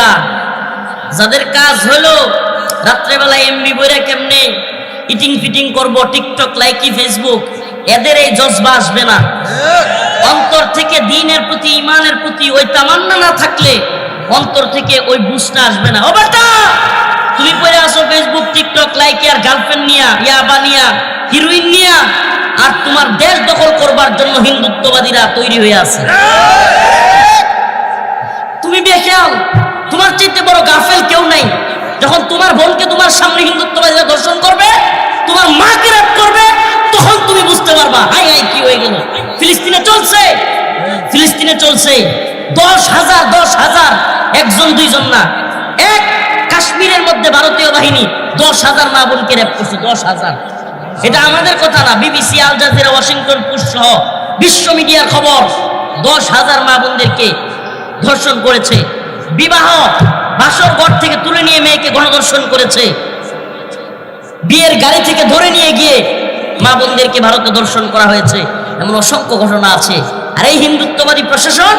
যারা, যাদের কাজ হলো রাত্রেবেলা এমবি বইরা কেমনে ইটিং ফিটিং করব, টিকটক, লাইকি, ফেসবুক, এদের এই জজবা আসবে না। অন্তর থেকে দ্বীনের প্রতি, ইমানের প্রতি ওই তামান্না না থাকলে অন্তর থেকে ওই বুঝটা আসবে না। ও বেটা, তুমি পড়ে আসো ফেসবুক, টিকটক, লাইকি আর গার্লফ্রেন্ড নিয়া, ইয়াবা নিয়া, হিরোইন নিয়া, আর তোমার দেশ দখল করবার জন্য হিন্দুত্ববাদীরা তৈরি হয়ে আছে। তুমি বেখেয়াল, তোমার চাইতে বড় গাফেল কেউ নাই। যখন তোমার বোনকে তোমার সামনে হিন্দুত্ববাদীরা ধর্ষণ করবে, তোমার মাকে রেপ করবে, তখন তুমি বুঝতে পারবা হাই হাই কি হয়ে গেল। ফিলিস্তিনে চলছে, ফিলিস্তিনে চলছে 10,000 একজন দুইজন না, এক কাশ্মীরের মধ্যে ভারতীয় বাহিনী 10,000 মা বোনকে রেপ করছে। 10,000, এটা আমাদের কথা না, BBC, Al Jazeera, Washington Post সহ বিশ্ব মিডিয়ার খবর। 10,000 মা বোনদেরকে ধর্ষণ করেছে। বিবাহ বাসর ঘর থেকে তুলে নিয়ে মেয়েকে গণধর্ষণ করেছে। বিয়ের গাড়ি থেকে ধরে নিয়ে গিয়ে মা বোনদেরকে ভারতে ধর্ষণ করা হয়েছে। এমন অসংখ্য ঘটনা আছে। আর এই হিন্দুত্ববাদী প্রশাসন,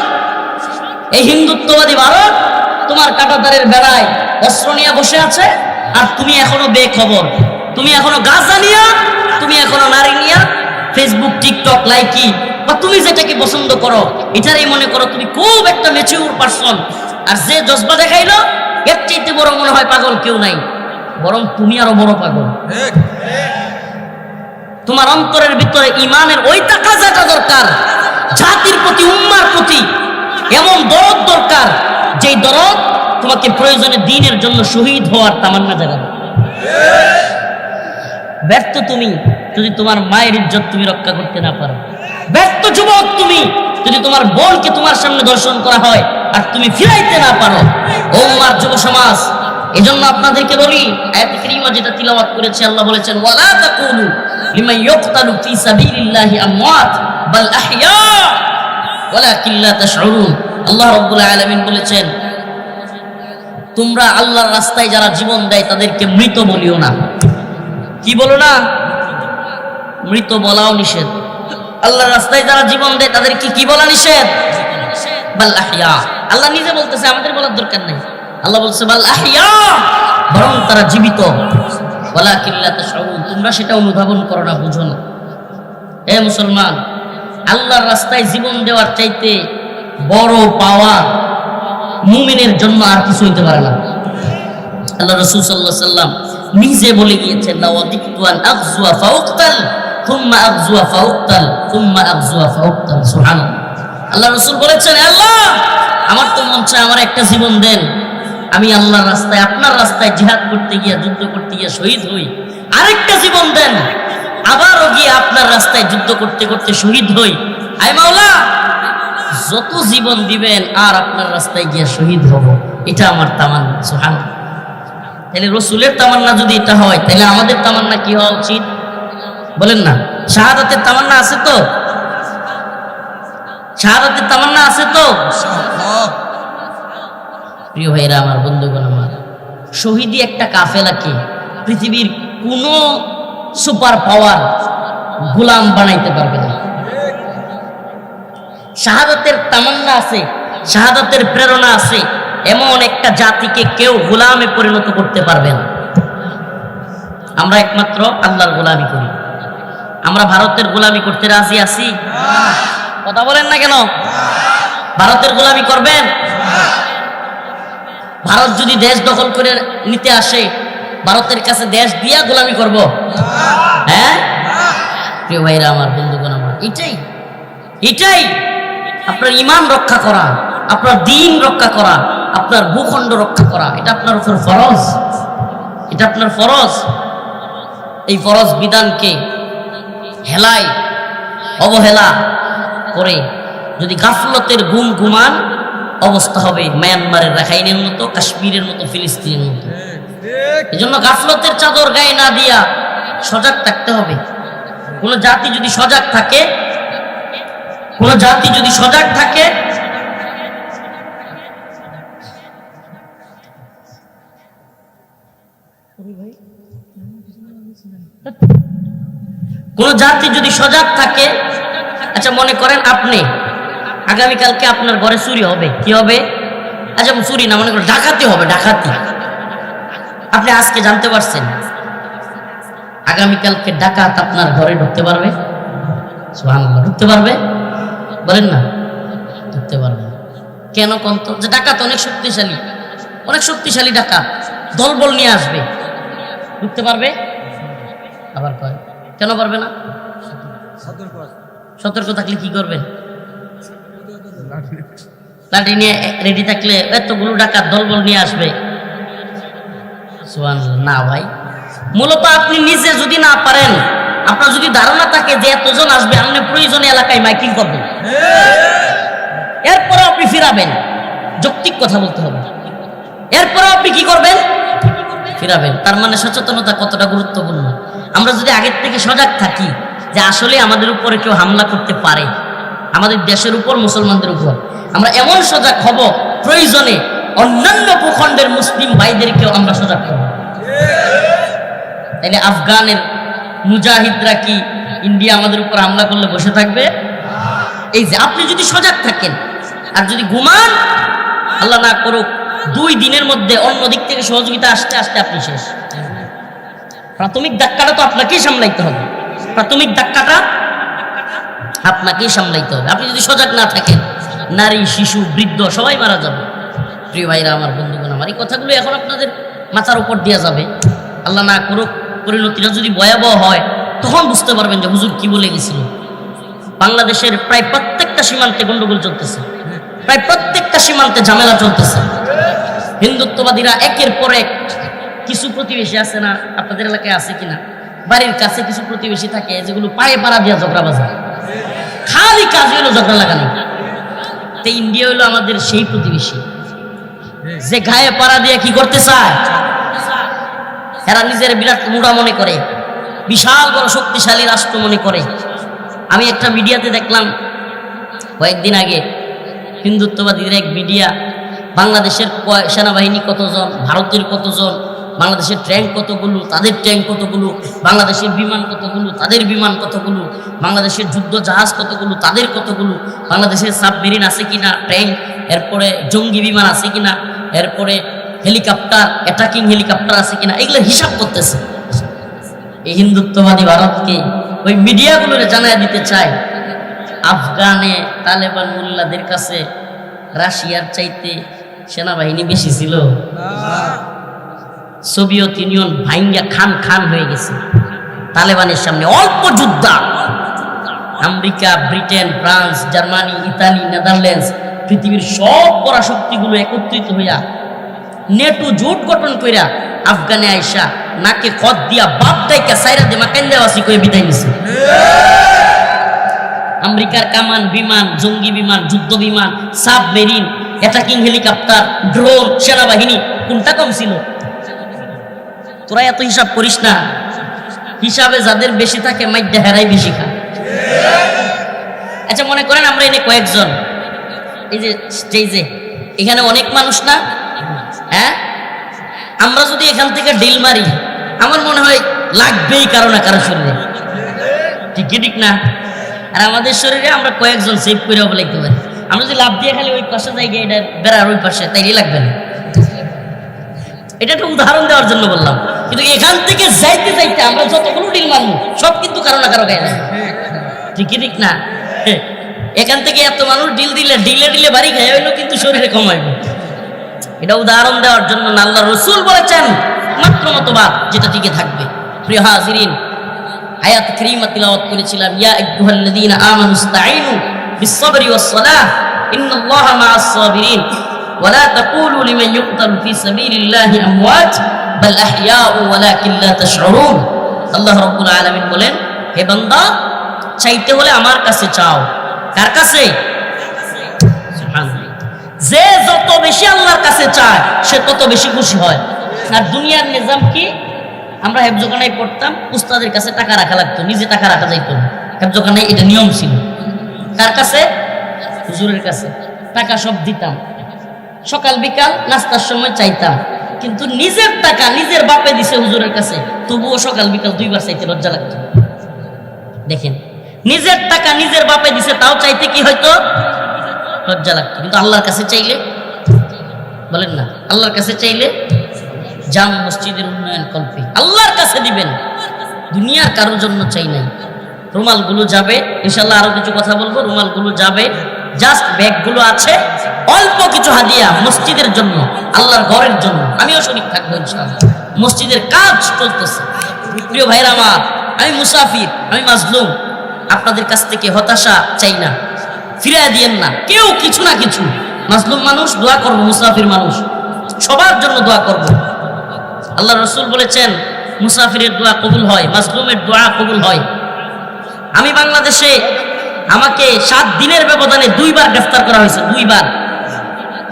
এই হিন্দুত্ববাদী ভারত তোমার কাঁটাতারের বেড়ায় অস্ত্র নিয়ে বসে আছে, আর তুমি এখনো বেখবর। তুমি এখনো গাঁজা নিয়া, তুমি এখনো নারী নিয়া ফেসবুক, টিকটক, লাইকি, বা তুমি যেটাকে পছন্দ করো এটারই মনে করো তুমি খুব একটা ম্যাচিউর পারসন। আর যে জজবা দেখাইলো এর চাইতে বড় মনে হয় পাগল কেউ নাই, বরং তুমি আরো বড় পাগল। তোমার অন্তরের ভিতরে ইমানের ওই তাকাজাটা দরকার, জাতির প্রতি, উম্মার প্রতি এমন দরদ দরকার, যেই দরদ তোমাকে প্রয়োজনে দ্বীনের জন্য শহীদ হওয়ার তামান্না জাগাবে। ব্যর্থ তুমি যদি তোমার মায়ের ইজ্জত তুমি রক্ষা করতে না পারো। ব্যর্থ যুবক তুমি যদি তোমার বোনকে তোমার সামনে দর্শন করা হয় আর তুমি ফিরাইতে না পারো। ও আমার যুব সমাজ, এজন্য আপনাদেরকে বলি, আয়াতে কারিমা যেটা তিলাওয়াত করেছে, আল্লাহ বলেছেন ওয়ালা তাকুলু লিমান ইউকতালু ফি সাবিলিল্লাহি আমওয়াত বাল আহইয়া ওয়ালাকিন লা তাশউরুন। আল্লাহ রাব্বুল আলামিন বলেছেন, তোমরা আল্লাহর রাস্তায় যারা জীবন দেয় তাদেরকে মৃত বলিও না। কি বলো না? মৃত বলাও নিষেধ। আল্লাহর রাস্তায় যারা জীবন দেয় তাদেরকে কি বলা নিষেধ? বাল আহইয়া। আল্লাহ নিজে বলতেছে, আমাদের বলার দরকার নেই। আল্লাহ বলছে বাল আহইয়া, বরং তারা জীবিত। ওয়ালাকিন লা তাশউরুন, তোমরা সেটা অনুধাবন করো না, বুঝো না। হে মুসলমান, আল্লাহর রাস্তায় জীবন দেওয়ার চাইতে বড় পাওয়া মুমিনের জন্য আর কিছু হইতে পারে না। আল্লাহ রাসূল সাল্লাল্লাহু আলাইহি ওয়াসাল্লাম নিজে বলে গিয়েছেন, লাওয়াদিতু আন আগজুয়া ফাউকতাল থুম্মা আগজুয়া ফাউকতাল থুম্মা আগজুয়া ফাউকতাল। সুবহানাল্লাহ। আল্লাহ রাসূল বলেছেন, আল্লাহ আমার তো মন চায় আমার একটা জীবন দেন, আমি আল্লাহর রাস্তায়, আপনার রাস্তায় জিহাদ করতে গিয়ে, যুদ্ধ করতে গিয়ে শহীদ হই। আরেকটা জীবন দেন, আবারও গিয়ে আপনার রাস্তায় যুদ্ধ করতে করতে শহীদ হই। আয় মাওলা, যত জীবন দিবেন আর আপনার রাস্তায় গিয়ে শহীদ হব, এটা আমার তামান্না। সুবহানাল্লাহ। তাহলে রসুলের তামান্না যদি এটা হয়, তাহলে আমাদের তামান্না কি হওয়া উচিত বলেন না? শাহাদাতের তামান্না আছে তো? শাহাদাতের তামান্না আছে তো? প্রিয় ভাইরা আমার, বন্ধুগণ আমার, শহীদি একটা কাফেলাকে পৃথিবীর কোন সুপার পাওয়ার গোলাম বানাইতে পারবে না। শাহাদাতের তামান্না আছে, শাহাদাতের প্রেরণা আছে, এমন একটা জাতিকে কেউ গোলামে পরিণত করতে পারবে না। আমরা একমাত্র আল্লাহর গোলামি করি। আমরা ভারতের গোলামি করতে রাজি আছি? কথা বলেন না কেন? ভারতের গোলামি করবেন? ভারত যদি দেশ দখল করে নিতে আসে, ভারতের কাছে দেশ দিয়া গোলামি করব? হ্যাঁ প্রিয় ভাইরা আমার, বন্ধুগণ আমার, এটাই আপনার ঈমান রক্ষা করা, আপনার দ্বীন রক্ষা করা, আপনার ভূখণ্ড রক্ষা করা, এটা আপনার উপর ফরজ। এটা আপনার ফরজ। এই ফরজ বিধানকে হেলায় অবহেলা করে যদি গাফলতের ঘুমান অবস্থা হবে মায়ানমারের, রাখাইনের মতো, কাশ্মীরের মতো, ফিলিস্তিনের মতো। এই জন্য গাফলতের চাদর গায়ে না দিয়া সজাগ থাকতে হবে। কোন জাতি যদি সজাগ থাকে, কোন জাতি যদি সজাগ থাকে, কোন জাতি যদি সজাগ থাকে, আচ্ছা মনে করেন আপনি আগামীকালকে আপনার ঘরে চুরি হবে, কি হবে? আচ্ছা চুরি না, মনে করো ডাকাতি হবে, ডাকাতি। আপনি আজকে জানতে পারছেন, আগামীকালকে ডাকাত আপনার ঘরে ঢুকতে পারবে? সুবহানাল্লাহ, ঢুকতে পারবে? বলেন না, ঢুকতে পারবে। কেন কোন তো? যে ডাকাত অনেক শক্তিশালী, অনেক শক্তিশালী ডাকাত, দলবল নিয়ে আসবে, ঢুকতে পারবে? আবার কয় কেন পারবে না? সতর্ক থাকলে কি করবেন? লাঠি নিয়ে রেডি থাকলে এতগুলো ডাকাত দলবল নিয়ে আসবে? সুবহানাল্লাহ, না ভাই। মূলত আপনি নিজে যদি না পারেন, আপনার যদি ধারণা থাকে যে এতজন আসবে, আপনি প্রয়োজনে এলাকায় মাইকিং করবেন, এরপরে আপনি ফিরাবেন। যৌক্তিক কথা বলতে হবে। এরপরে আপনি কি করবেন? ফিরাবেন। তার মানে সচেতনতা কতটা গুরুত্বপূর্ণ। আমরা যদি আগের থেকে সজাগ থাকি যে আসলে আমাদের উপরে কেউ হামলা করতে পারে, আমাদের দেশের উপর, মুসলমানদের উপর, আমরা এমন সজাগ হব, প্রয়োজনে অন্যান্য ভূখণ্ডের মুসলিম ভাইদেরকেও আমরা সজাগ হব। তাইলে আফগানের মুজাহিদরা কি ইন্ডিয়া আমাদের উপর হামলা করলে বসে থাকবে? এই যে আপনি যদি সজাগ থাকেন, আর যদি ঘুমান, আল্লাহ না করুক 2 দিনের মধ্যে অন্য দিক থেকে সহযোগিতা আসতে আসতে আপনি শেষ। প্রাথমিক ধাক্কাটা তো আপনাকেই সামলাইতে হবে, প্রাথমিক ধাক্কাটা আপনাকেই সামলাইতে হবে। আপনি যদি সজাগ না থাকেন, নারী, শিশু, বৃদ্ধ সবাই মারা যাবে। প্রিয় ভাইরা আমার, বন্ধুগণ আমার, এই কথাগুলো এখন আপনাদের মাথার উপর দেওয়া যাবে। আল্লাহ না করুক পরিণতিটা যদি ভয়াবহ হয়, তখন বুঝতে পারবেন যে হুজুর কি বলে গেছিল। বাংলাদেশের প্রায় প্রত্যেকটা সীমান্তে গন্ডগোল চলতেছে, প্রায় প্রত্যেকটা সীমান্তে ঝামেলা চলতেছে। হিন্দুত্ববাদীরা একের পর এক, কিছু প্রতিবেশী আছে না, আপনাদের এলাকায় আছে কিনা, বাড়ির কাছে কিছু প্রতিবেশী থাকে যেগুলো পায়ে পাড়া দিয়া ঝগড়া বাজায়, খালি কাজ হইলো ঝগড়া লাগানো। তো ইন্ডিয়া হইলো আমাদের সেই প্রতিবেশী যে গায়ে পাড়া দিয়ে কি করতে চায়। এরা নিজের বিরাট মুড়া মনে করে, বিশাল বড় শক্তিশালী রাষ্ট্র মনে করে। আমি একটা মিডিয়াতে দেখলাম কয়েকদিন আগে, হিন্দুত্ববাদীদের এক মিডিয়া, বাংলাদেশের সেনাবাহিনী কতজন, ভারতের কতজন, বাংলাদেশের ট্যাঙ্ক কতগুলো, তাদের ট্যাঙ্ক কতগুলো, বাংলাদেশের বিমান কতগুলো, তাদের বিমান কতগুলো, বাংলাদেশের যুদ্ধ জাহাজ কতগুলো, তাদের কতগুলো, বাংলাদেশের সাবমেরিন আছে কিনা, ট্যাঙ্ক, এরপরে জঙ্গি বিমান আছে কিনা, এরপরে হেলিকপ্টার, অ্যাটাকিং হেলিকপ্টার আছে কিনা, এগুলো হিসাব করতেছে। এই হিন্দুত্ববাদী ভারতকে ওই মিডিয়াগুলোর জানায় দিতে চায়, আফগানে তালেবান মোল্লাদের কাছে রাশিয়ার চাইতে সেনাবাহিনী বেশি ছিল। সোভিয়েত ইউনিয়ন ভাঙ্গা খান খান হয়ে গেছে তালেবানের সামনে, অল্প যোদ্ধা। America, Britain, France, Germany, Italy, Netherlands, পৃথিবীর সব পরাশক্তিগুলো একত্রিত হইয়া নেটো জোট গঠন কইরা আফগানে আইসা নাকে খত দিয়া বাপ দাইকা সাইরা দে মাকান্দাবাসী করে বিদায় নিছে। আমেরিকার কামান, বিমান, জঙ্গি বিমান, যুদ্ধ বিমান, সাবমেরিন, অ্যাটাকিং হেলিকপ্টার, ড্রোন, সেনাবাহিনী, কোনটা কম ছিল? তোরা এত হিসাব করিস না। হিসাবে যাদের বেশি থাকে মাইদ্যা হেরাই বেশি খা। আচ্ছা মনে করেন আমরা এনে কয়েকজন, এই যে স্টেজে এখানে অনেক মানুষ না, হ্যাঁ, আমরা যদি এখান থেকে ডিল মারি, আমার মনে হয় লাগবেই কারো না কারো শরীরে, ঠিক কি ঠিক না? আর আমাদের শরীরে আমরা কয়েকজন সেভ করে বলাইতে পারি। আমরা যদি লাভ দিয়ে খালি ওই পাশে যাই, এটা বেড়ার ওই পাশে, তাইলে লাগবে না। এটা একটা উদাহরণ দেওয়ার জন্য বললাম। কিন্তু এখান থেকে যাইতে যাইতে আমরা যতগুলো ডিল মারবো সব কিন্তু কারো না কারো গায়ে লাগে, ঠিক কি ঠিক না? এখান থেকে এত মানুষ ডিল দিলে ডিলে ডিলে বাড়ি খাই হইলো, কিন্তু শরীরে কমাইবে। এটা উদাহরণ দেওয়ার জন্য আল্লাহ রসুল বলেছেন মাত্র মতবাদ যেটা টিকে থাকবে। প্রিয় হাজিরিন, আয়াত কারীমা তিলাওয়াত করেছিলাম, ইয়া আইয়ুহাল্লাযীনা আমানুস্তাঈনু বিস-সাবরি ওয়াস-সালাহ ইন্নাল্লাহা মা'আস-সাবিরিন ওয়া লা তাকুলু লিমান ইউকতালু ফি সাবিলিল্লাহি আমওয়াত বাল আহইয়াউ ওয়ালাকিন লা তাশউরুন। আল্লাহ রাব্বুল আলামিন বলেন, হে বান্দা, চাইতে হলে আমার কাছে চাও। কার কাছে? সুবহানাল্লাহ। যে যত বেশি আল্লাহর কাছে চায় সে তত বেশি খুশি হয়। আর দুনিয়ার নিজাম কি? আমরা হেফজখানায় পড়তাম, উস্তাদের কাছে টাকা রাখা লাগতো, নিজে টাকা রাখা যাইতো না। হেফজখানায় এটা নিয়ম ছিল। কার কাছে? হুজুরের কাছে। টাকা সব দিতাম, সকাল বিকাল নাস্তার সময় চাইতাম, কিন্তু নিজের টাকা নিজের বাপে দিছে হুজুরের কাছে, তবুও সকাল বিকাল 2 বার চাইতে লজ্জা লাগতো। দেখেন, নিজের টাকা নিজের বাপে দিছে, তাও চাইতে কি হয়তো লজ্জা লাগতো, কিন্তু আল্লাহর কাছে চাইলে বলেন না, আল্লাহর কাছে চাইলে জামে মসজিদের উন্নয়ন কল্পে আল্লাহর কাছে দিবেন, দুনিয়ার কারোর জন্য চাই নাই। রুমালগুলো যাবে, ইনশাল্লাহ আরো কিছু কথা বলবো। রুমালগুলো যাবে, জাস্ট ব্যাগগুলো আছে, অল্প কিছু হাদিয়া মসজিদের জন্য, আল্লাহর ঘরের জন্য। আমিও শরীক থাকবো ইনশাআল্লাহ। মসজিদের কাজ চলতেছে। প্রিয় ভাইরা আমার, আমি মুসাফির, আমি মাজলুম, আপনাদের কাছ থেকে হতাশা চাই না, ফিরিয়ে দিয়েন না কেউ কিছু না কিছু। মাজলুম মানুষ দোয়া করবো, মুসাফির মানুষ সবার জন্য দোয়া করবো। আল্লাহ রসুল বলেছেন মুসাফিরের দোয়া কবুল হয়, মাজলুমের দোয়া কবুল হয়। আমি বাংলাদেশে আমাকে 7 দিনের ব্যবধানে 2 বার গ্রেফতার করা হয়েছে, 2 বার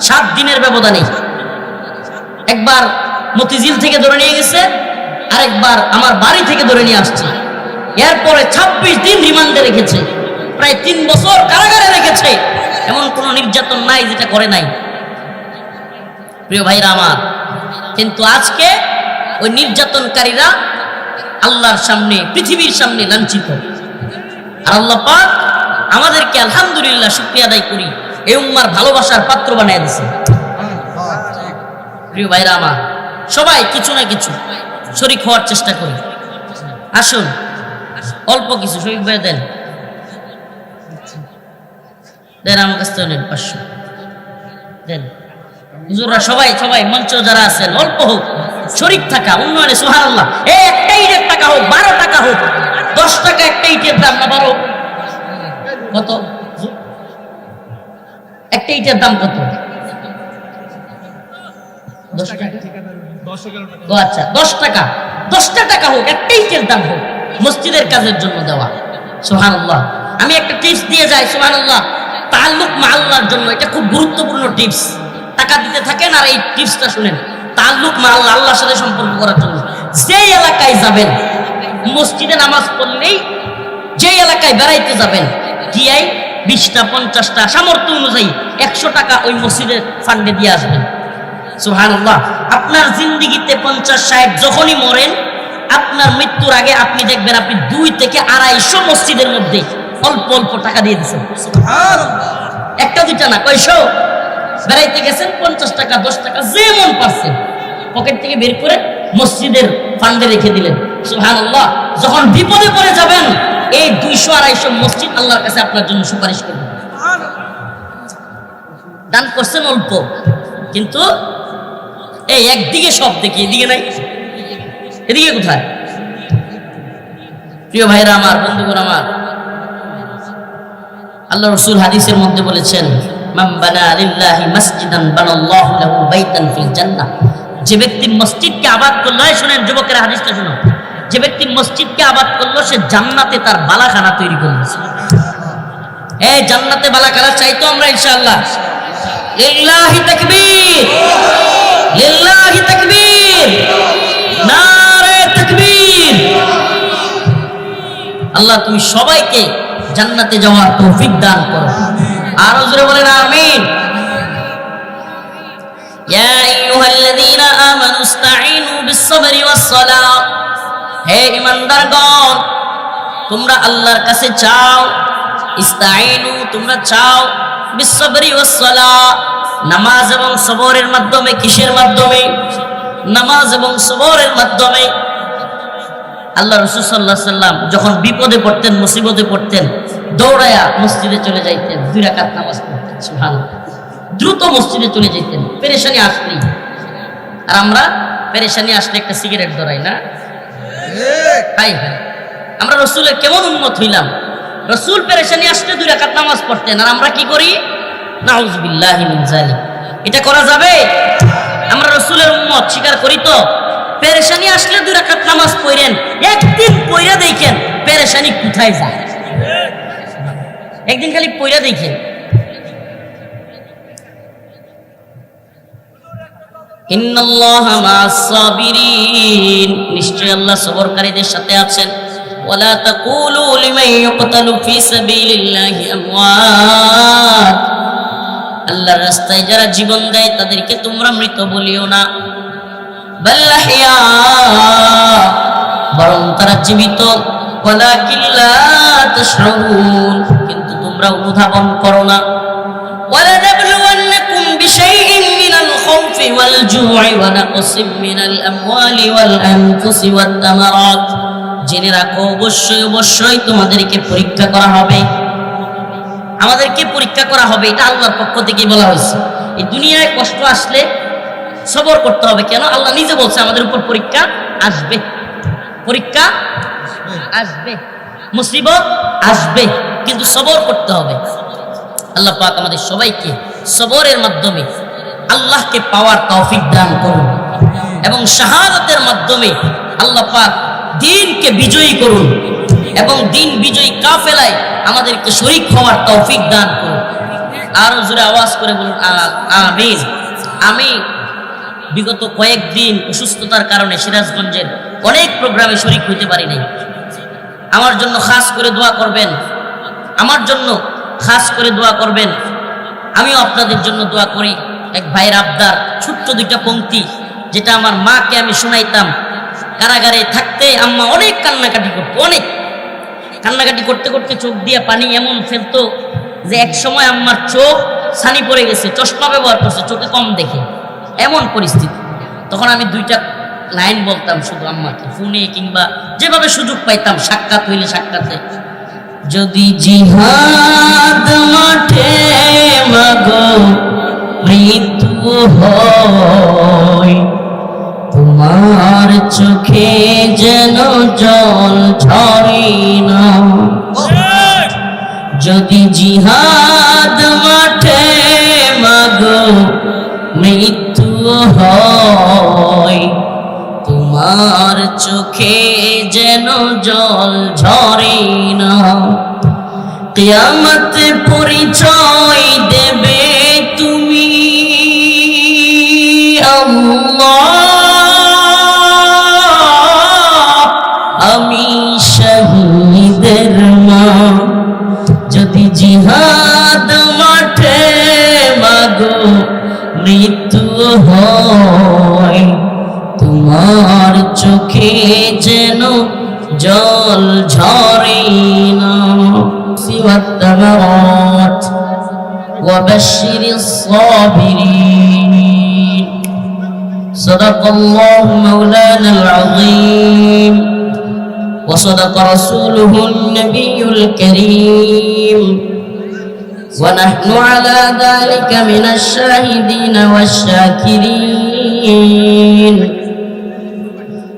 7 দিনের ব্যবধানে। একবার মতিঝিল থেকে ধরে নিয়ে গেছে, আরেকবার আমার বাড়ি থেকে ধরে নিয়ে আসছে। এরপরে 26 দিন রিমান্ডে রেখেছে, প্রায় 3 বছর কারাগারে রেখেছে। এমন কোন নির্যাতন নাই যেটা করে নাই, প্রিয় ভাইরা আমার। কিন্তু আজকে ওই নির্যাতনকারীরা আল্লাহর সামনে, পৃথিবীর সামনে লাঞ্ছিত। আর আল্লাহ পাক আমাদেরকে আলহামদুলিল্লাহ শুকরিয়া আদায় করি, এই উম্মার ভালোবাসার পাত্র বানিয়ে দিয়েছে। প্রিয় ভাইরা আমার, সবাই কিছু না কিছু শরীক হওয়ার চেষ্টা করি। আসুন অল্প কিছু শরীক ভাই দেন, দেন আমার কাছ থেকে নেন 500 দেন। হুজুররা সবাই সবাই মঞ্চ যারা আছেন, অল্প হোক শরীক থাকা উন্নয়নে। সুবহানাল্লাহ। একটা ইটের টাকা হোক, 12 টাকা হোক, 10 টাকা একটা ইটের দাম না 12? কত একটা ইটের দাম? কত? 10 টাকা। ও আচ্ছা, 10 টাকা, 10টা টাকা হোক, একটা ইটের দাম হোক, মসজিদের কাজের জন্য দেওয়া। সুবহানাল্লাহ। আমি একটা টিপস দিয়ে যাই, সুবহানাল্লাহ, তাআল্লুক মা আল্লাহর জন্য। এটা খুব গুরুত্বপূর্ণ টিপস। টাকা দিতে থাকেন আর এই টিপসটা শুনেন। তাআল্লুক মা আল্লাহ, আল্লাহর সাথে সম্পর্ক করার জন্য যে এলাকায় যাবেন, মসজিদে নামাজ পড়লেই যে এলাকায় বেড়াইতে যাবেন, গিয়াই 20টা 50টা সামর্থ্য অনুযায়ী 100 টাকা ওই মসজিদের ফান্ডে দিয়ে আসবেন। সুবহানাল্লাহ। আপনার জিন্দেগিতে 50-60 যখনই মরেন, আপনার মৃত্যুর আগে আপনি দেখবেন আপনি 2 থেকে 250 মসজিদের মধ্যে অল্প অল্প টাকা দিয়ে দিচ্ছেন। একটা দুইটা না, কয়শো। বেড়াইতে গেছেন, 50 টাকা 10 টাকা যেমন পারছেন পকেট থেকে বের করে মসজিদের ফান্ডে রেখে দিলেন। সুবহানাল্লাহ। যখন বিপদে পড়ে যাবেন, এই 200-250 মসজিদ আল্লাহর কাছে আপনার জন্য সুপারিশ করবে। দান করছেন অল্প, কিন্তু এই একদিকে সব দেখি, এদিকে নাই। এদিকে কোথায়? প্রিয় ভাইরা আমার, বন্ধুগণ আমার, আল্লাহ রাসূল হাদিসের মধ্যে বলেছেন, মান বানা লিল্লাহি মাসজিদান বানাল্লাহু লাহু বাইতান ফিল জান্নাহ। যে ব্যক্তি মসজিদকে আবাদ করলো, শুনেন যুবকেরা হাদিসটা শুনো, যে ব্যক্তি মসজিদকে আবাদ করলো সে জান্নাতে তার বালাখানা তৈরি করেছে। এই জান্নাতে বালাখানা চাইতো আমরা ইনশাআল্লাহ। লিল্লাহি তাকবীর, লিল্লাহি তাকবীর, নারে তাকবীর। আল্লাহ তুমি সবাইকে জান্নাতে যাওয়ার তৌফিক দান করো। আর জোরে বলেন আমিন। ইয়া আইয়ুহাল্লাযীনা আমানু ইসতাঈনু বিস-সাবরি ওয়াস-সালাহ। হে ঈমানদারগণ, তোমরা আল্লাহর কাছে চাও, ইসতাঈনু তোমরা চাও, বিস-সাবরি ওয়াস-সালাহ নামাজ এবং সবরের মাধ্যমে। কিসের মাধ্যমে? নামাজ এবং সবরের মাধ্যমে। আল্লাহ রাসূল সাল্লাল্লাহু আলাইহি সাল্লাম যখন বিপদে পড়তেন, মুসিবতে পড়তেন, দৌড়ায়া মসজিদে চলে যাইতেন, 2 রাকাত নামাজ পড়তেন। সুবহানাল্লাহ। দ্রুত মসজিদে চলে যেতেন পেরেশানি আসলেই। আর আমরা পেরেশানি আসলে একটা সিগারেট ধরাই না? হাই হাই, আমরা রাসূলের কেমন উম্মত হইলাম। রাসূল পেরেশানি আসলে 2 রাকাত নামাজ পড়তেন, আর আমরা কি করি? নাউযুবিল্লাহি মিন যালিক। এটা করা যাবে? আমরা রাসূলের উম্মত স্বীকার করি তো? পেরেশানি আসলে 2 রাকাত নামাজ পড়েন, একদিন পড়া দেখেন পেরেশানি কোথায় যায়। একদিন খালি পড়া দেখেন। ইন্নাল্লাহা মা'আস সাবিরিন, নিশ্চয় আল্লাহ সবরকারীদের সাথে আছেন। ওয়ালা তাকুলু লিমান ইউকতালু ফি সাবিলিল্লাহি আমওয়াত। আল্লাহর রাস্তায় যারা জীবন দেয় তাদেরকে তোমরা মৃত বলিও না। বাল আহইয়া, বরং তারা জীবিত। ওয়ালাকিন লা তাশউরুন, কিন্তু তোমরা অনুধাবন করো না। ওয়ালা নাবলুওয়ান্নাকুম বিশাইইন মিনাল খাউফ والجوع ونقص من الأموال والأنفس والثمرات জেনে রাখো অবশ্যই অবশ্যই তোমাদেরকে পরীক্ষা করা হবে আমাদেরকে পরীক্ষা করা হবে এটা আল্লাহর পক্ষ থেকে বলা হয়েছে এই দুনিয়ায় কষ্ট আসলে সবর করতে হবে কেন আল্লাহ নিজে বলছে আমাদের উপর পরীক্ষা আসবে মুসিবত আসবে কিন্তু সবর করতে হবে আল্লাহ পাক আমাদের সবাইকে সবরের মাধ্যমে আল্লাহকে পাওয়ার তৌফিক দান করুন এবং শাহাদাতের মাধ্যমে আল্লাহ পাক দ্বীনকে বিজয়ী করুন এবং দ্বীন বিজয়ী কাফেলায় আমাদেরকে শরীক হওয়ার তৌফিক দান করুন আর জোরে আওয়াজ করে বলুন আমিন আমি বিগত কয়েকদিন অসুস্থতার কারণে সিরাজগঞ্জের অনেক প্রোগ্রামে শরীক হইতে পারি নাই আমার জন্য খাস করে দোয়া করবেন আমিও আপনাদের জন্য দোয়া করি এক ভাইয়ের আবদার ছোট্ট দুইটা পংক্তি যেটা আমার মাকে আমি শোনাইতাম কারাগারে থাকতে আম্মা অনেক কান্নাকাটি করতে করতে চোখ দিয়ে পানি এমন ফেলতো যে এক সময় আম্মার চোখ ছানি পড়ে গেছে চশমা ব্যবহার করছে চোখে কম দেখে এমন পরিস্থিতি তখন আমি দুইটা লাইন বলতাম শুধু আম্মাকে ফোনে কিংবা যেভাবে সুযোগ পাইতাম সাক্ষাতে যদি জিহাদ মাঠে মাগো মৃত্যু হয় তোমার চোখে যেন জল ঝরে না যদি জিহাদ মাঠে মাগো মৃত্যু হয় তোমার চোখে যেন জল ঝরে না কিয়ামত পরিচয় দেবে তুমি আল্লাহ আমি শহীদের মা যদি জিহাদ মাঠে মাগো মৃত্যু হয় তোমার চোখে যেন জল ঝরে না والثمرات وبشر الصابرين صدق الله مولانا العظيم وصدق رسوله النبي الكريم ونحن على ذلك من الشاهدين والشاكرين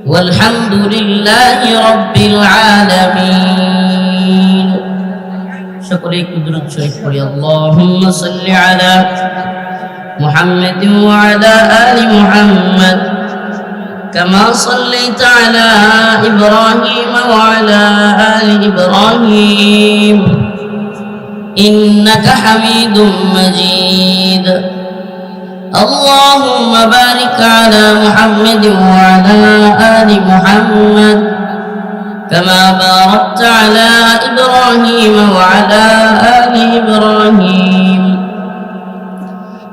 والحمد لله رب العالمين شكرا قدرت شريف اللهم صل على محمد وعلى آل محمد كما صليت على إبراهيم وعلى آل إبراهيم إنك حميد مجيد اللهم بارك على محمد وعلى آل محمد كما باركت على إبراهيم وعلى آل إبراهيم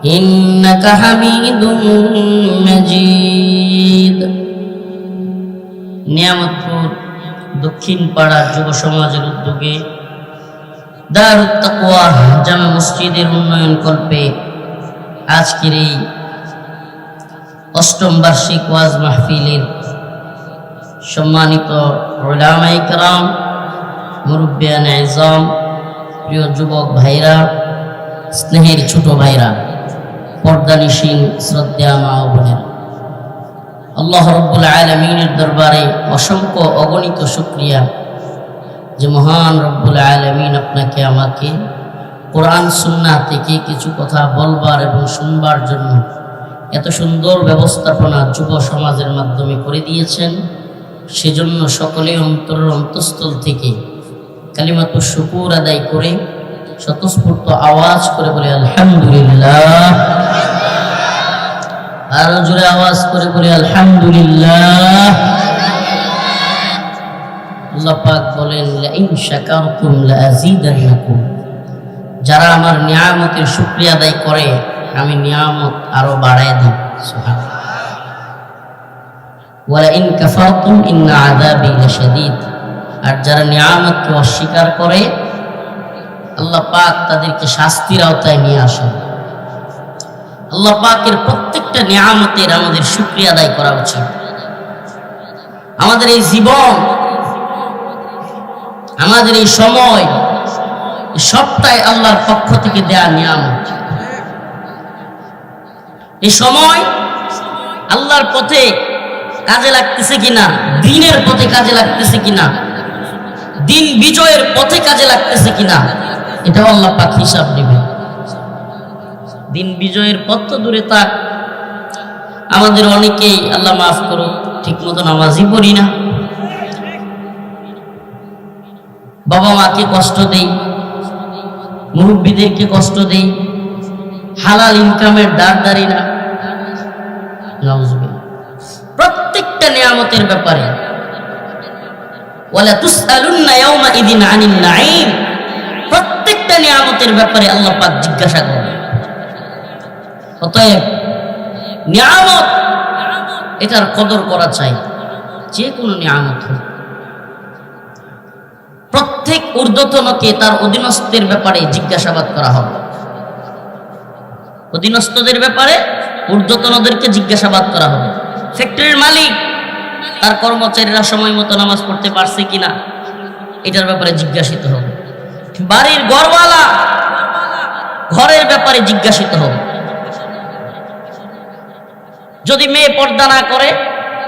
إنك حميد مجيد নিয়ামতপুর দক্ষিণ পাড়া যুব সমাজের উদ্যোগে দারুত তাকওয়া জামে মসজিদের উন্নয়ন কল্পে আজকের এই অষ্টম বার্ষিক ওয়াজ মাহফিলের সম্মানিত উলামায়ে কেরাম মুরব্বিয়ান আযম প্রিয় যুবক ভাইরা স্নেহের ছোট ভাইরা পর্দানিশীন শ্রদ্ধেয় মা ও বোনেরা আল্লাহ রাব্বুল আলামিনের দরবারে অসংখ্য অগণিত শুকরিয়া যে মহান রব্বুল আলামিন আপনাকে আমাকে কোরআন সুন্নাহ থেকে কিছু কথা বলবার এবং শুনবার জন্য এত সুন্দর ব্যবস্থাপনা যুব সমাজের মাধ্যমে করে দিয়েছেন সেজন্য সকলে অন্তরের অন্তঃস্থল থেকে কালিমাতুশ শুকর আদায় করে স্বতঃস্ফূর্ত আওয়াজ করে বলে আলহামদুলিল্লাহ আর জোরে আওয়াজ করে বলে আলহামদুলিল্লাহ আল্লাহ পাক বলেন লাইন শাকারতুম লাযীদান্নাকুম যারা আমার নিয়ামতের শুকরিয়া আদায় করে আমি নিয়ামত আরো বাড়ায় দিই সুবহানাল্লাহ ওয়া ইন কাফারতুম ইন্না আযাবি লাশাদীদ আর যারা নিয়ামতকে অস্বীকার করে আল্লাহ পাক তাদেরকে শাস্তির আওতায় নিয়ে আসেন আল্লাহ পাকের প্রত্যেকটা নিয়ামতের আমাদের শুকরিয়া আদায় করা উচিত। আমাদের এই জীবন, আমাদের এই সময়, সবটাই আল্লাহর পক্ষ থেকে দেয়া নিয়ামত। এই সময় আল্লাহর পথে কাজে লাগতেছে কিনা, দ্বীনের পথে কাজে লাগতেছে কিনা, দিন বিজয়ের পথে কাজে লাগতেছে কিনা, এটাও আল্লাহ পাক হিসাব নেবে। দিন বিজয়ের পথ তো দূরে থাক, আমাদের অনেকেই, আল্লাহ মাফ করো, ঠিক মতো নামাজই পড়ি না, বাবা মাকে কষ্ট দেই, মুরব্বীদেরকে কষ্ট দেই, হালাল ইনকামের দ্বার দাঁড়ি না। প্রত্যেকটা নিয়ামতের ব্যাপারে ওয়ালা তুসআলুন্না ইয়াওমাইযিন আনিন নাঈম, প্রত্যেকটা নিয়ামতের ব্যাপারে আল্লাহ পাক জিজ্ঞাসা করবেন। অতএব নিয়ামত, এটার কদর করা চাই। যে কোনো নিয়ামত হোক, প্রত্যেক ঊর্ধ্বতনকে তার অধীনস্থের ব্যাপারে জিজ্ঞাসাবাদ করা হবে। অধীনস্থদের ব্যাপারে ঊর্ধ্বতনদেরকে জিজ্ঞাসাবাদ করা হবে। ফ্যাক্টরির মালিক তার কর্মচারীরা সময় মতো নামাজ পড়তে পারছে কিনা, এটার ব্যাপারে জিজ্ঞাসিত হবে। বাড়ির ঘরওয়ালা ঘরের ব্যাপারে জিজ্ঞাসিত হবে। যদি মেয়ে পর্দা না করে,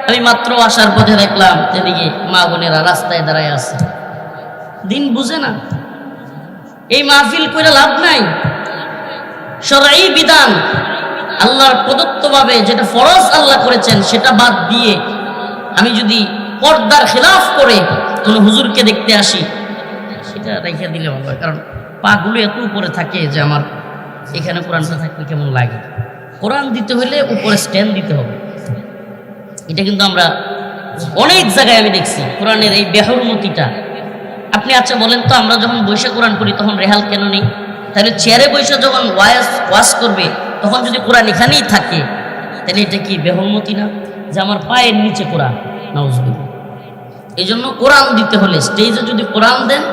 আমি মাত্র আসার পথে দেখলাম এদিকে মা বোনেরা রাস্তায় দাঁড়ায় আছে, দিন বুঝে না, এই মাহফিল করে লাভ নাই। শরঈ বিধান, আল্লাহর প্রদত্ত ভাবে যেটা ফরজ আল্লাহ করেছেন সেটা বাদ দিয়ে আমি যদি পর্দার খেলাফ করে কোনো হুজুরকে দেখতে আসি, সেটা রেখে দিলে ভালো হয়। কারণ পাগুলো এত উপরে থাকে যে আমার এখানে কোরআনটা থাকলে কেমন লাগে। কোরআন দিতে হলে উপরে স্ট্যান্ড দিতে হবে। এটা কিন্তু আমরা অনেক জায়গায় আমি দেখছি কোরআনের এই বেহরমতিটা। আপনি আচ্ছা বলেন তো, আমরা যখন বৈশা কোরআন করি তখন রেহাল কেন নেই? তাহলে চেয়ারে বৈশা যখন ওয়াজ করবে তখন যদি কোরআন এখানেই থাকে, তাহলে এটা কি বেহরমতি না? যে আমার পায়ের নিচে কোরআন, নাউজুবিল্লাহ। এই জন্য কোরআন দিতে হলে স্টেজে যদি কোরআন দেন,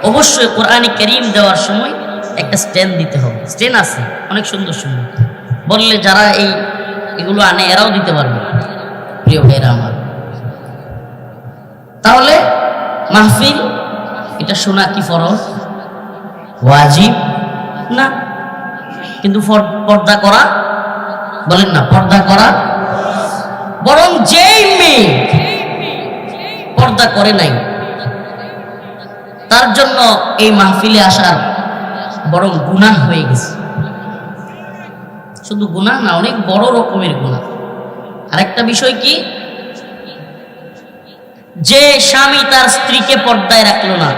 অবশ্যই কোরআনে কারীম দেওয়ার সময় একটা স্ট্যান্ড দিতে হবে। স্ট্যান্ড আছে অনেক সুন্দর সুন্দর, বললে যারা এগুলো আনে এরাও দিতে পারবে। প্রিয় ভাইরা আমার, তাহলে মাহফিল এটা শোনা কি ফরজ? ওয়াজিব না, কিন্তু পর্দা করা, বলেন না পর্দা করা, বরং যেই মেয়ে পর্দা করে নাই তার জন্য এই মাহফিলে আসার বরং গুনাহ হয়ে গেছে। শুধু গুনাহ না, অনেক বড় রকমের গুনাহ। আরেকটা বিষয় কি, যে স্বামী তার স্ত্রীকে পর্দায় রাখলো না,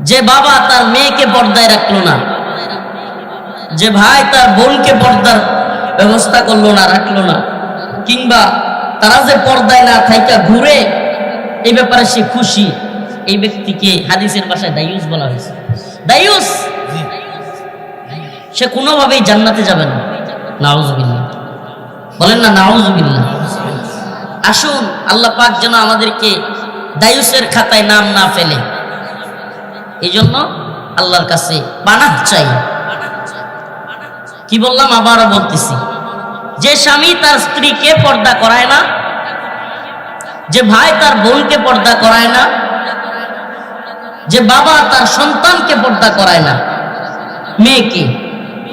যে বাবা তার মেয়েকে পর্দায় রাখলো না, যে ভাই তার বোনকে পর্দার ব্যবস্থা করলো না, রাখলো না, কিংবা তারা যে পর্দায় না থাইকা ঘুরে, এই ব্যাপারে সে খুশি, এই ব্যক্তিকে হাদিসের ভাষায় দায়ুস বলা হয়েছে। দায়ুস, সে কোনোভাবেই জান্নাতে যাবে না। নাউজুবিল্লাহ, বলেন না নাউজুবিল্লাহ। আসুন আল্লাহ পাক যেন আমাদেরকে দায়ুসের খাতায় নাম না ফেলে, এই জন্য আল্লাহর কাছে পানাহ চাই। কি বললাম, আবারও বলতেছি, যে স্বামী তার স্ত্রীকে পর্দা করায় না, যে ভাই তার বোনকে পর্দা করায় না, যে বাবা তার সন্তানকে পর্দা করায় না, মেয়েকে,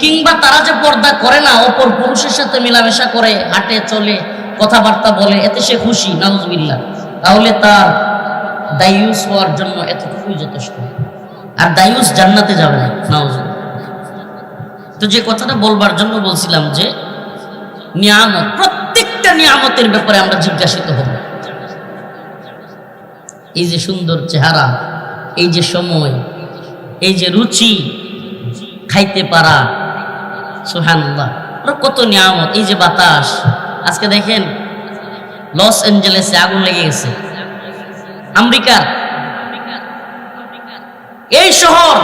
কিংবা তারা যে পর্দা করে না, অপর পুরুষের সাথে মেলামেশা করে, হাঁটে চলে, কথাবার্তা বলে, এতে সে খুশি, নাউজুবিল্লাহ, তাহলে তার দায়ুস হওয়ার জন্য এতটুকুই যথেষ্ট। আর দায়ুস জান্নাতে যাবে না, নাউজুবিল্লাহ। তো যে কথাটা বলবার জন্য বলছিলাম যে নিয়ামত, প্রত্যেকটা নিয়ামতের ব্যাপারে আমরা জিজ্ঞাসিত হব। এই যে সুন্দর চেহারা, এই যে সময়, এই যে রুচি, খাইতে পারা, সুবহানাল্লাহ, কত নিয়ামত। এই যে বাতাস, আজকে দেখেন লস অ্যাঞ্জেলেসে আগুন লেগে গেছে, আমেরিকার এই শহর,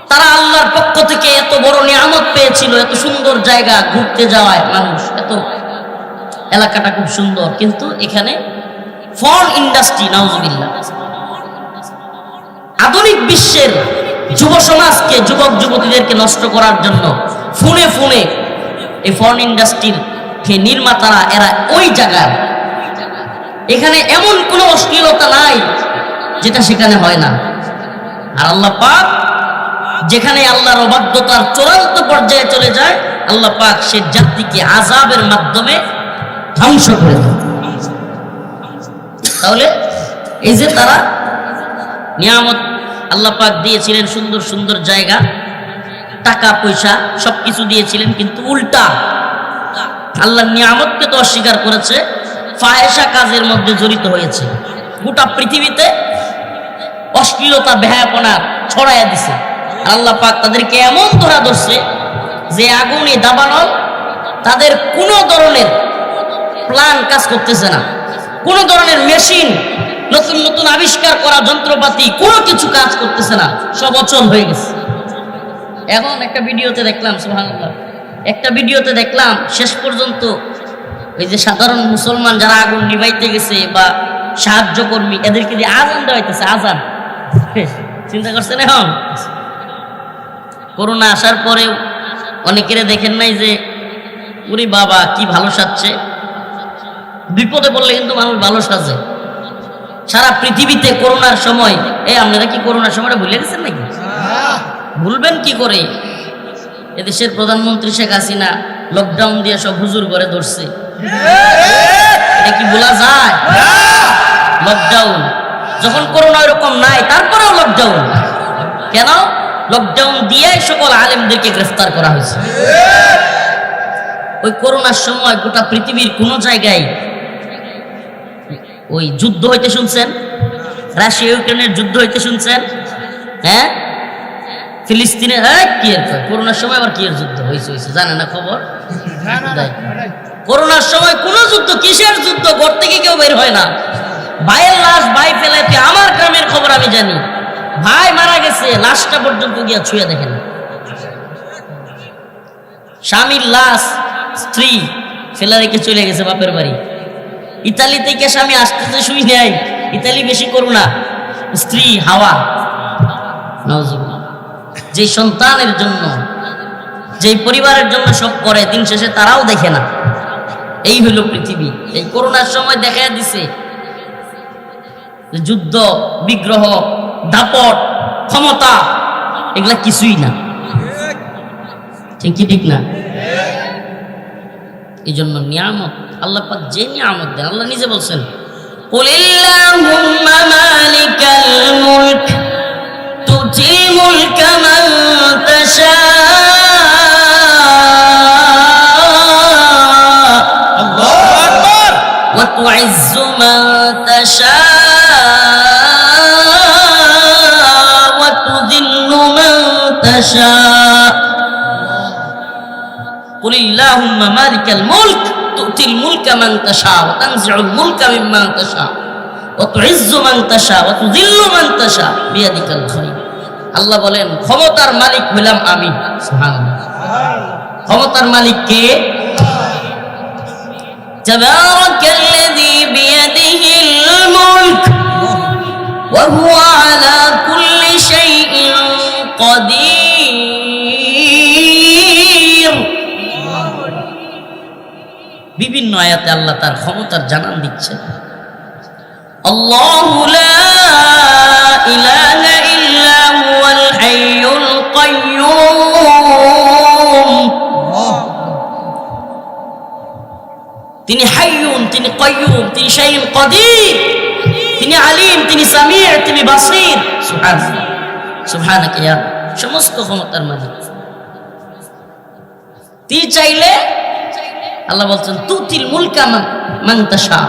তারা আল্লাহর পক্ষ থেকে এত বড় নিয়ামত পেয়েছিল, এত সুন্দর জায়গা, ঘুরতে যাওয়ায় মানুষ, এত এলাকাটা খুব সুন্দর, কিন্তু এখানে ফরেন ইন্ডাস্ট্রি, নাউজুবিল্লাহ, আধুনিক বিশ্বের যুব সমাজকে, যুবক যুবতীদেরকে নষ্ট করার জন্য ফোনে ফোনে এই ফরেন ইন্ডাস্ট্রির নির্মাতারা এরা ওই জায়গায়, এখানে এমন কোনো অশ্লীলতা নাই যেটা সেখানে হয় না। আর আল্লাহ পাক যেখানে আল্লাহর অবাধ্যতার চূড়ান্ত পর্যায়ে চলে যায়, আল্লাহ পাক সে জাতিকে আযাবের মাধ্যমে ধ্বংস করে দেয়। তাহলে এই যে তারা নিয়ামত আল্লাহ পাক দিয়েছিলেন, সুন্দর সুন্দর জায়গা, টাকা পয়সা সবকিছু দিয়েছিলেন, কিন্তু উল্টা আল্লাহর নিয়ামতকে তো অস্বীকার করেছে, ফাহেশা কাজের মধ্যে জড়িত হয়েছে, গোটা পৃথিবীতে অশ্লীলতা বেহায়াপনা ছড়াইয়া দিছে। আর আল্লাহ পাক তাদেরকে এমন ধরা ধরছে যে আগুনে দাবানল, তাদের কোনো ধরনের প্ল্যান কাজ করতেছে না, কোনো ধরনের মেশিন, নতুন নতুন আবিষ্কার করা যন্ত্রপাতি কোনো কিছু কাজ করতেছে না, সব অচল হয়ে গেছে। এখন একটা ভিডিওতে দেখলাম, সুবহানাল্লাহ, একটা ভিডিওতে দেখলাম শেষ পর্যন্ত ওই যে সাধারণ মুসলমান যারা আগুন নিভাইতে গেছে বা সাহায্য কর্মী, এদেরকে দিয়ে আজান দেওয়াইতেছে, আজান। চিন্তা করছেন? এখন করোনা আসার পরেও অনেকেরে দেখেন নাই যে উনি বাবা কি ভালো সাজছে, বিপদে পড়লে কিন্তু মানুষ ভালো সাজে। সারা পৃথিবীতে করোনার সময়, আপনারা কি করোনার সময়টা ভুলে গেছেন নাকি? ভুলবেন কি করে? এদেশের প্রধানমন্ত্রী শেখ হাসিনা লকডাউন দিয়ে সব হুজুর করে ধরছে, এটা কি বলা যায়? লকডাউন যখন করোনা এরকম নাই, তারপরেও লকডাউন কেন? লকডাউন দিয়ে সকল আলেমদেরকে গ্রেফতার করা হয়েছে। ওই করোনার সময় গোটা পৃথিবীর কোন জায়গায় ওই যুদ্ধ হইতে শুনছেন? রাশিয়া ইউক্রেনের যুদ্ধ হইতে শুনছেন? হ্যাঁ, ফিলিস্তিনে কি করোনার সময় আবার কি যুদ্ধ হয়েছে জানে না খবর? করোনার সময় কোন যুদ্ধ, কিসের যুদ্ধ? ঘর থেকে কেউ বের হয় না, ভাইয়ের লাশ ভাই ফেলাইতে। আমার গ্রামের খবর আমি জানি, ভাই মারা গেছে, লাশটা পর্যন্ত গিয়া ছুঁয়ে দেখেন। স্বামীর লাশ স্ত্রী ফেলা রেখে চলে গেছে বাপের বাড়ি। ইতালি থেকে স্বামী আসতেছে শুই নেয়, ইতালি বেশি করোনা, স্ত্রী হাওয়া। যে সন্তানের জন্য, যে পরিবারের জন্য সব করে, দিন শেষে তারাও দেখে না। এই হলো পৃথিবী। এই করোনার সময় দেখা দিছে যুদ্ধ, বিগ্রহ, দাপট, ক্ষমতা এগুলা কিছুই না। ঠিক কি ঠিক না? এই জন্য নিয়ামত আল্লাহ পাক যে নিয়ামত দেন, আল্লাহ নিজে বলছেন, কুলিল্লাহুম্মা মালিকাল মুলক তুতিল মুলকা মান তাশা আল্লাহু আকবার ওয়া তুইজ্জু মান তাশা ওয়া তুযিল্লু মান তাশা। কুলিল্লাহুম্মা মালিকাল মুলক তুতিল মুলকা মান তাশা ওয়া তানজিউল মুলকা মিম্মান তাশা ওয়া তুইজ্জু মান তাশা ওয়া তুযিল্লু মান তাশা বিয়াদিকাল খায়র। আল্লাহ বলেন, ক্ষমতার মালিক হলাম আমি। সুবহানাল্লাহ। ক্ষমতার মালিক কে? তাবারাকাল্লাযী বিয়াদিহিল মুলক ওয়া হুয়া আলা কুল্লি শাইইন কাদির। বিভিন্ন আয়াতে আল্লাহ তার ক্ষমতার জানান দিচ্ছেন। আল্লাহু লা ইলাহা ইল্লা হুয়াল হাইয়ুল কাইয়্যুম। তিনি হাইয়ুন, তিনি কাইয়্যুম, তিনি শাইউন কাদির, তিনি আলিম, তিনি সামিউ, তিনি বাসীর। সুবহানাল্লাহ, সুবহানাকা ইয়া, সমস্ত ক্ষমতার মালিক তিনি। চাইলে আল্লাহ বলছেন, তুতিল মুলকা মান তাশা,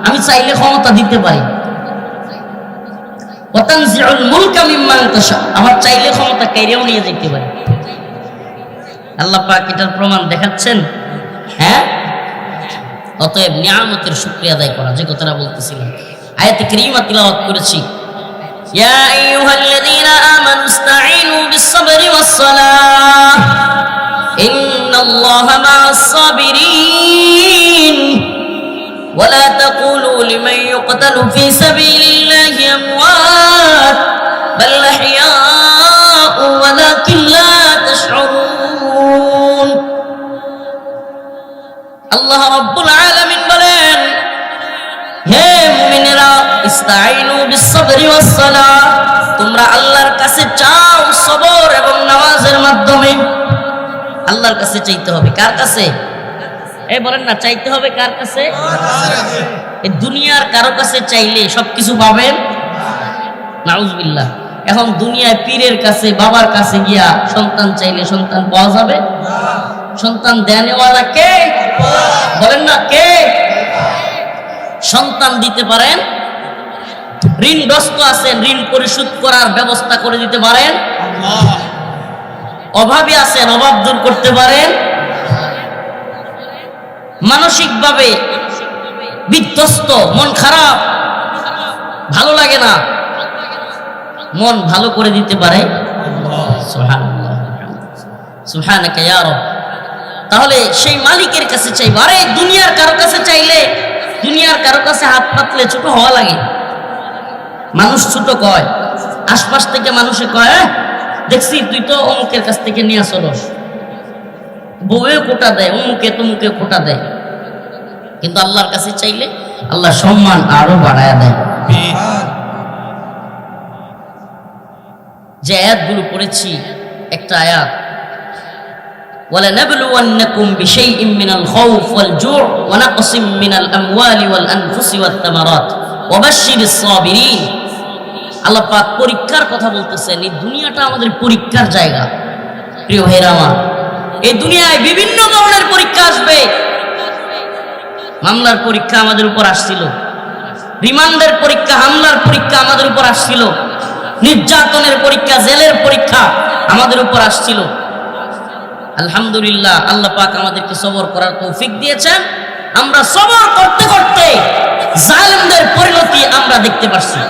আমি চাইলে ক্ষমতা দিতে পারি। ওয়া তানজিউল মুলকা মিম্মান তাশা, আমার চাইলে ক্ষমতা কেড়েও নিয়ে যেতে পারি। আল্লাহ পাক এটার প্রমাণ দেখাচ্ছেন। হ্যাঁ, অতএব নিয়ামতের শুকরিয়া আদায় করা, যে কথাটা বলতেছিলাম, আয়াতে কারীমা তিলাওয়াত করেছি, ইয়া আইয়ুহাল্লাযীনা আমানু ইসতাঈনু বিস-সাবরি ওয়াস-সালাহ ইন্নাল্লাহা মা'আস-সাবিরিন ওয়া লা তাকুলু লিমান ইউকতালু ফী সাবিলিল্লাহি আমওয়াত বাল আহইয়াউ আল্লাহ রাব্বুল আলামিন বলেন, হে মুমিনেরা, ইস্তাঈনু বিস-সাবরি ওয়াস-সালাহ, তোমরা আল্লাহর কাছে চাও সবর এবং নামাজের মাধ্যমে। আল্লাহর কাছে চাইতে হবে। কার কাছে? এই বলেন না, চাইতে হবে কার কাছে? এই দুনিয়ার কারো কাছে চাইলে সবকিছু পাবেন? নাউজুবিল্লাহ। এখন দুনিয়ায় পীরের কাছে, বাবার কাছে গিয়া সন্তান চাইলে সন্তান পাওয়া যাবে? সন্তান দেনেওয়ালা কে? বলেন না, কে? সন্তান দিতে পারেন। ঋণগ্রস্ত আছেন, ঋণ পরিশোধ করার ব্যবস্থা করে দিতে পারেন। অভাবী আছেন, অভাব দূর করতে পারেন। মানসিকভাবে বিধ্বস্ত, মন খারাপ, ভালো লাগে না, মন ভালো করে দিতে পারে। সুবহানাল্লাহ, সুবহানাকা ইয়া রব। তাহলে সেই মালিকের কাছে চাইবো। আরে দুনিয়ার কারো কাছে চাইলে, দুনিয়ার কারো কাছে হাত পাতলে ছোট হওয়া লাগে। মানুষ ছোট কয়, আশপাশ থেকে মানুষে কয়, দেখছি তুই তো অমুকের কাছ থেকে নিয়ে আসলস। বউয়ে কোটা দেয়, অমুকে তমুকে কোটা দেয়। কিন্তু আল্লাহর কাছে চাইলে আল্লাহ সম্মান আরো বাড়ায়া দেয়। যে আয়াতগুলো পড়েছি, একটা আয়াত, وَلَنَبْلُوَنَّكُمْ بِشَيْءٍ مِّنَ الْخَوْفِ وَالْجُوعِ وَنَقْصٍ مِّنَ الْأَمْوَالِ وَالْأَنفُسِ وَالثَّمَرَاتِ وَبَشِّرِ الصَّابِرِينَ। আল্লাহ পাক পরীক্ষার কথা বলতেছেন। এই দুনিয়াটা আমাদের পরীক্ষার জায়গা। প্রিয় ভাইরা আমার, এই দুনিয়ায় বিভিন্ন ধরনের পরীক্ষা আসবে। মামলার পরীক্ষা আমাদের উপর আসছিল, রিমান্ডের পরীক্ষা, হামলার পরীক্ষা আমাদের উপর আসছিল, নির্যাতনের পরীক্ষা, জেলের পরীক্ষা আমাদের উপর আসছিল। আলহামদুলিল্লাহ, আল্লাহ পাক আমাদেরকে সবর করার তৌফিক দিয়েছেন। আমরা সবর করতে করতে জালেমদের পরিণতি আমরা দেখতে পাচ্ছি।